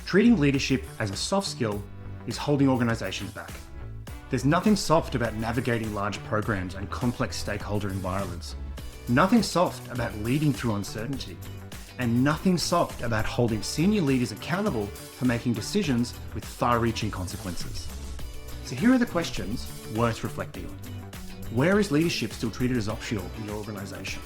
Treating leadership as a soft skill is holding organizations back. There's nothing soft about navigating large programs and complex stakeholder environments. Nothing soft about leading through uncertainty. And nothing soft about holding senior leaders accountable for making decisions with far-reaching consequences. So here are the questions worth reflecting on. Where is leadership still treated as optional in your organization?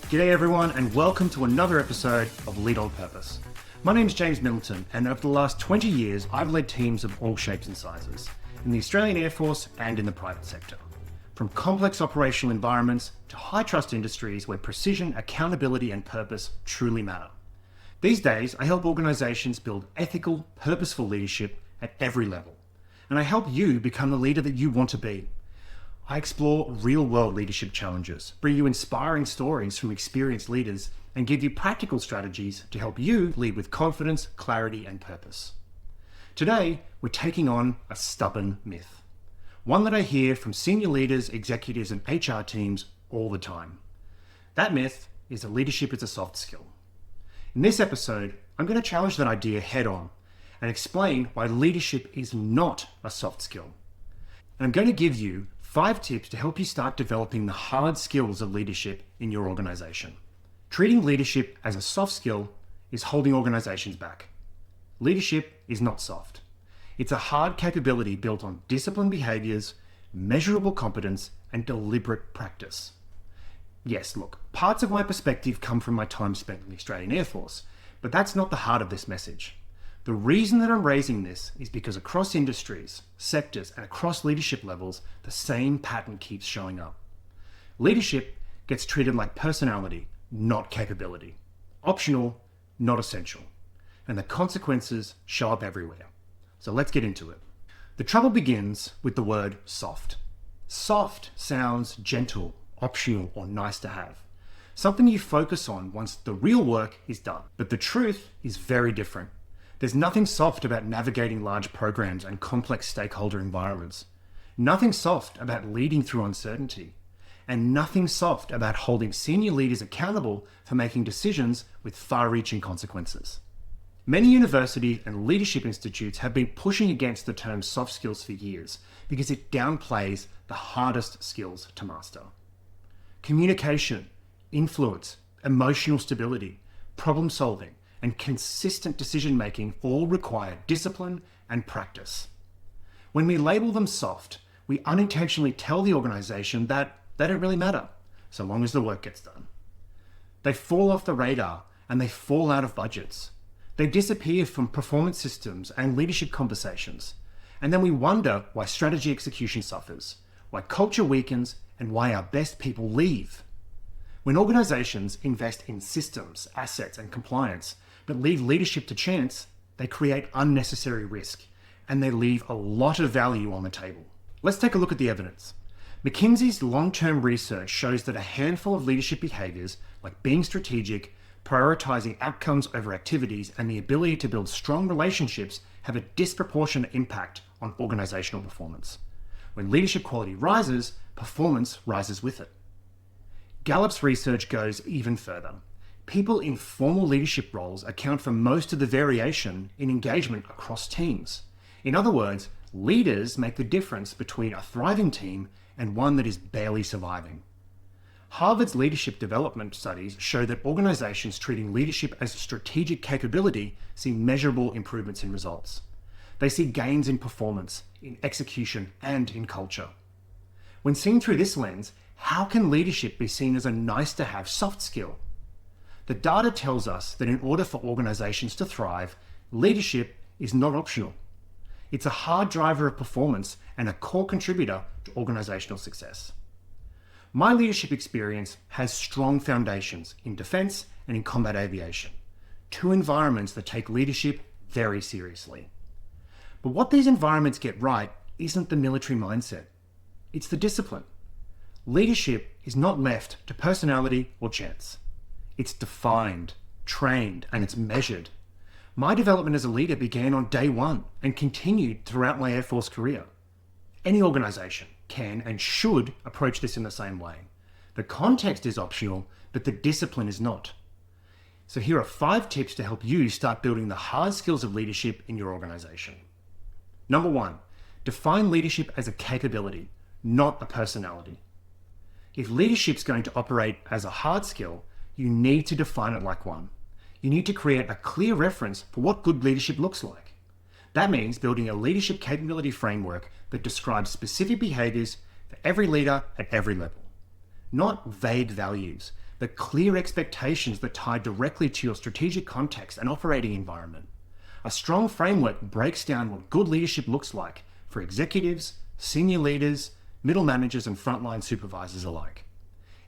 G'day everyone, and welcome to another episode of Lead on Purpose. My name is James Middleton, and over the last 20 years, I've led teams of all shapes and sizes, in the Australian Air Force and in the private sector. From complex operational environments to high-trust industries where precision, accountability, and purpose truly matter. These days, I help organizations build ethical, purposeful leadership at every level, and I help you become the leader that you want to be. I explore real-world leadership challenges, bring you inspiring stories from experienced leaders, and give you practical strategies to help you lead with confidence, clarity, and purpose. Today, we're taking on a stubborn myth, one that I hear from senior leaders, executives, and HR teams all the time. That myth is that leadership is a soft skill. In this episode, I'm going to challenge that idea head on and explain why leadership is not a soft skill. And I'm going to give you 5 tips to help you start developing the hard skills of leadership in your organization. Treating leadership as a soft skill is holding organizations back. Leadership is not soft. It's a hard capability built on disciplined behaviors, measurable competence, and deliberate practice. Yes, look, parts of my perspective come from my time spent in the Australian Air Force, but that's not the heart of this message. The reason that I'm raising this is because across industries, sectors, and across leadership levels, the same pattern keeps showing up. Leadership gets treated like personality, not capability. Optional, not essential. And the consequences show up everywhere. So let's get into it. The trouble begins with the word soft. Soft sounds gentle, optional, or nice to have. Something you focus on once the real work is done. But the truth is very different. There's nothing soft about navigating large programs and complex stakeholder environments. Nothing soft about leading through uncertainty. And nothing soft about holding senior leaders accountable for making decisions with far-reaching consequences. Many university and leadership institutes have been pushing against the term soft skills for years because it downplays the hardest skills to master. Communication, influence, emotional stability, problem solving, and consistent decision-making all require discipline and practice. When we label them soft, we unintentionally tell the organization that they don't really matter, so long as the work gets done. They fall off the radar and they fall out of budgets. They disappear from performance systems and leadership conversations. And then we wonder why strategy execution suffers, why culture weakens, and why our best people leave. When organizations invest in systems, assets, and compliance, but leave leadership to chance, they create unnecessary risk, and they leave a lot of value on the table. Let's take a look at the evidence. McKinsey's long-term research shows that a handful of leadership behaviors, like being strategic, prioritizing outcomes over activities, and the ability to build strong relationships, have a disproportionate impact on organizational performance. When leadership quality rises, performance rises with it. Gallup's research goes even further. People in formal leadership roles account for most of the variation in engagement across teams. In other words, leaders make the difference between a thriving team and one that is barely surviving. Harvard's leadership development studies show that organizations treating leadership as a strategic capability see measurable improvements in results. They see gains in performance, in execution, and in culture. When seen through this lens, how can leadership be seen as a nice-to-have soft skill? The data tells us that in order for organizations to thrive, leadership is not optional. It's a hard driver of performance and a core contributor to organizational success. My leadership experience has strong foundations in defense and in combat aviation, 2 environments that take leadership very seriously. But what these environments get right isn't the military mindset. It's the discipline. Leadership is not left to personality or chance. It's defined, trained, and it's measured. My development as a leader began on day 1 and continued throughout my Air Force career. Any organization can and should approach this in the same way. The context is optional, but the discipline is not. So here are 5 tips to help you start building the hard skills of leadership in your organization. Number 1, define leadership as a capability, not a personality. If leadership's going to operate as a hard skill, you need to define it like one. You need to create a clear reference for what good leadership looks like. That means building a leadership capability framework that describes specific behaviors for every leader at every level. Not vague values, but clear expectations that tie directly to your strategic context and operating environment. A strong framework breaks down what good leadership looks like for executives, senior leaders, middle managers, and frontline supervisors alike.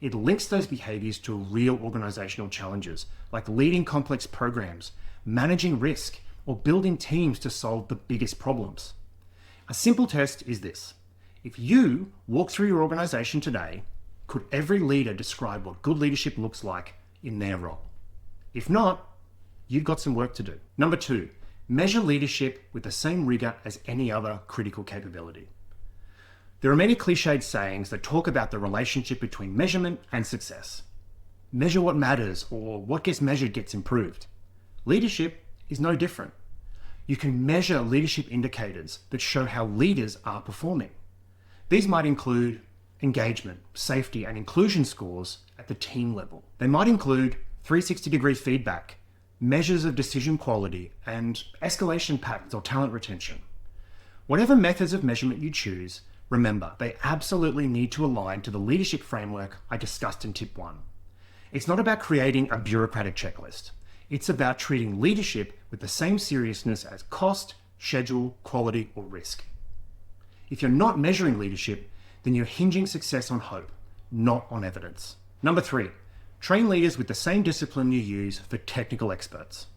It links those behaviors to real organizational challenges, like leading complex programs, managing risk, or building teams to solve the biggest problems. A simple test is this. If you walk through your organization today, could every leader describe what good leadership looks like in their role? If not, you've got some work to do. Number 2, measure leadership with the same rigor as any other critical capability. There are many cliched sayings that talk about the relationship between measurement and success. Measure what matters, or what gets measured gets improved. Leadership is no different. You can measure leadership indicators that show how leaders are performing. These might include engagement, safety, and inclusion scores at the team level. They might include 360-degree feedback, measures of decision quality, and escalation patterns or talent retention. Whatever methods of measurement you choose, remember, they absolutely need to align to the leadership framework I discussed in tip 1. It's not about creating a bureaucratic checklist. It's about treating leadership with the same seriousness as cost, schedule, quality, or risk. If you're not measuring leadership, then you're hinging success on hope, not on evidence. Number 3, train leaders with the same discipline you use for technical experts.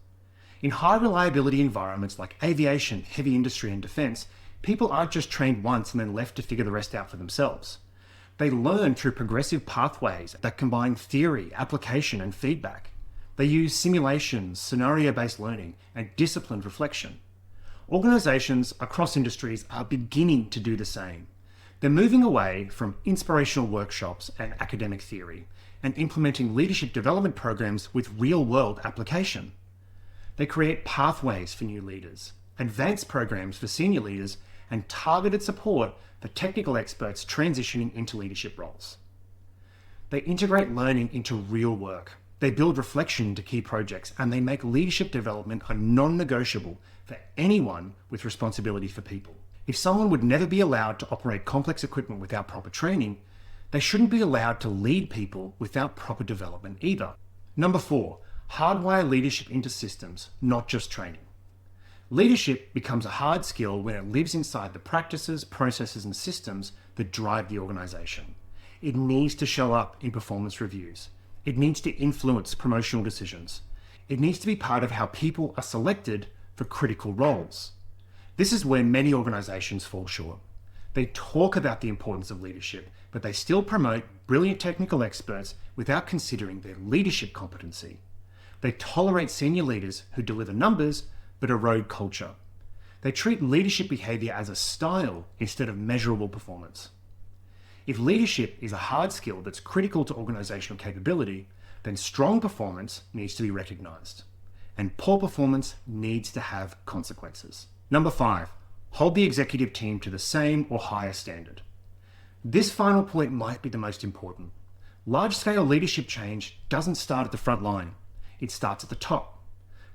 In high reliability environments like aviation, heavy industry, and defense, people aren't just trained once and then left to figure the rest out for themselves. They learn through progressive pathways that combine theory, application, and feedback. They use simulations, scenario-based learning, and disciplined reflection. Organizations across industries are beginning to do the same. They're moving away from inspirational workshops and academic theory and implementing leadership development programs with real-world application. They create pathways for new leaders, advanced programs for senior leaders, and targeted support for technical experts transitioning into leadership roles. They integrate learning into real work. They build reflection into key projects, and they make leadership development a non-negotiable for anyone with responsibility for people. If someone would never be allowed to operate complex equipment without proper training, they shouldn't be allowed to lead people without proper development either. Number 4, hardwire leadership into systems, not just training. Leadership becomes a hard skill when it lives inside the practices, processes, and systems that drive the organization. It needs to show up in performance reviews. It needs to influence promotional decisions. It needs to be part of how people are selected for critical roles. This is where many organizations fall short. They talk about the importance of leadership, but they still promote brilliant technical experts without considering their leadership competency. They tolerate senior leaders who deliver numbers but erode culture. They treat leadership behavior as a style instead of measurable performance. If leadership is a hard skill that's critical to organizational capability, then strong performance needs to be recognized, and poor performance needs to have consequences. Number 5, hold the executive team to the same or higher standard. This final point might be the most important. Large-scale leadership change doesn't start at the front line. It starts at the top.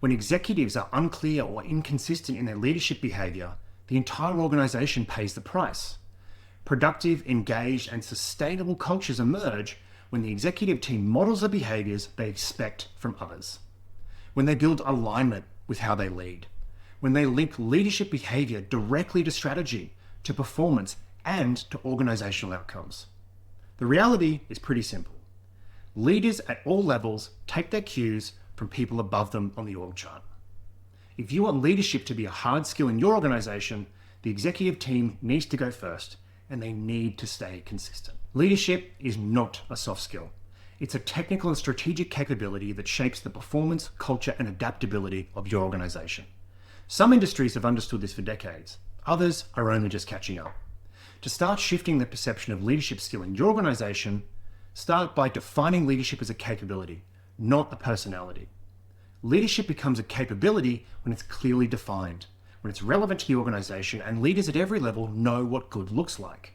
When executives are unclear or inconsistent in their leadership behavior, the entire organization pays the price. Productive, engaged, and sustainable cultures emerge when the executive team models the behaviors they expect from others. When they build alignment with how they lead. When they link leadership behavior directly to strategy, to performance, and to organizational outcomes. The reality is pretty simple. Leaders at all levels take their cues from people above them on the org chart. If you want leadership to be a hard skill in your organization, the executive team needs to go first, and they need to stay consistent. Leadership is not a soft skill. It's a technical and strategic capability that shapes the performance, culture, and adaptability of your organization. Some industries have understood this for decades. Others are only just catching up. To start shifting the perception of leadership skill in your organization, start by defining leadership as a capability, not a personality. Leadership becomes a capability when it's clearly defined, when it's relevant to the organization, and leaders at every level know what good looks like.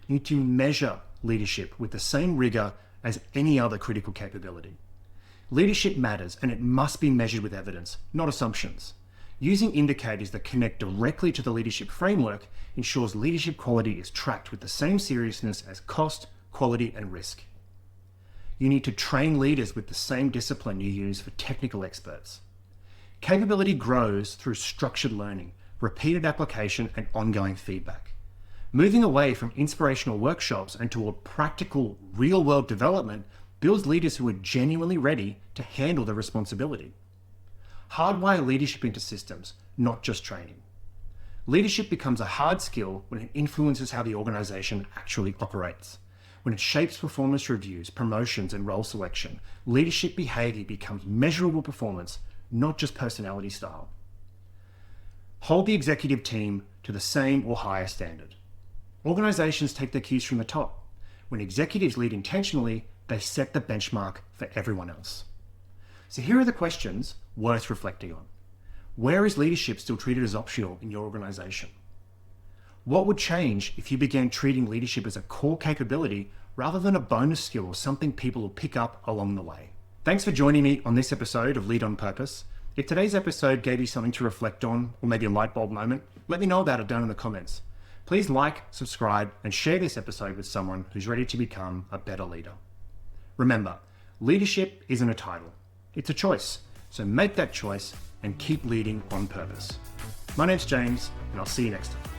You need to measure leadership with the same rigor as any other critical capability. Leadership matters, and it must be measured with evidence, not assumptions. Using indicators that connect directly to the leadership framework ensures leadership quality is tracked with the same seriousness as cost, quality, and risk. You need to train leaders with the same discipline you use for technical experts. Capability grows through structured learning, repeated application, and ongoing feedback. Moving away from inspirational workshops and toward practical, real-world development builds leaders who are genuinely ready to handle the responsibility. Hardwire leadership into systems, not just training. Leadership becomes a hard skill when it influences how the organization actually operates. When it shapes performance reviews, promotions, and role selection, leadership behavior becomes measurable performance, not just personality style. Hold the executive team to the same or higher standard. Organizations take their cues from the top. When executives lead intentionally, they set the benchmark for everyone else. So here are the questions worth reflecting on. Where is leadership still treated as optional in your organization? What would change if you began treating leadership as a core capability rather than a bonus skill or something people will pick up along the way? Thanks for joining me on this episode of Lead on Purpose. If today's episode gave you something to reflect on, or maybe a light bulb moment, let me know about it down in the comments. Please like, subscribe, and share this episode with someone who's ready to become a better leader. Remember, leadership isn't a title. It's a choice. So make that choice and keep leading on purpose. My name's James, and I'll see you next time.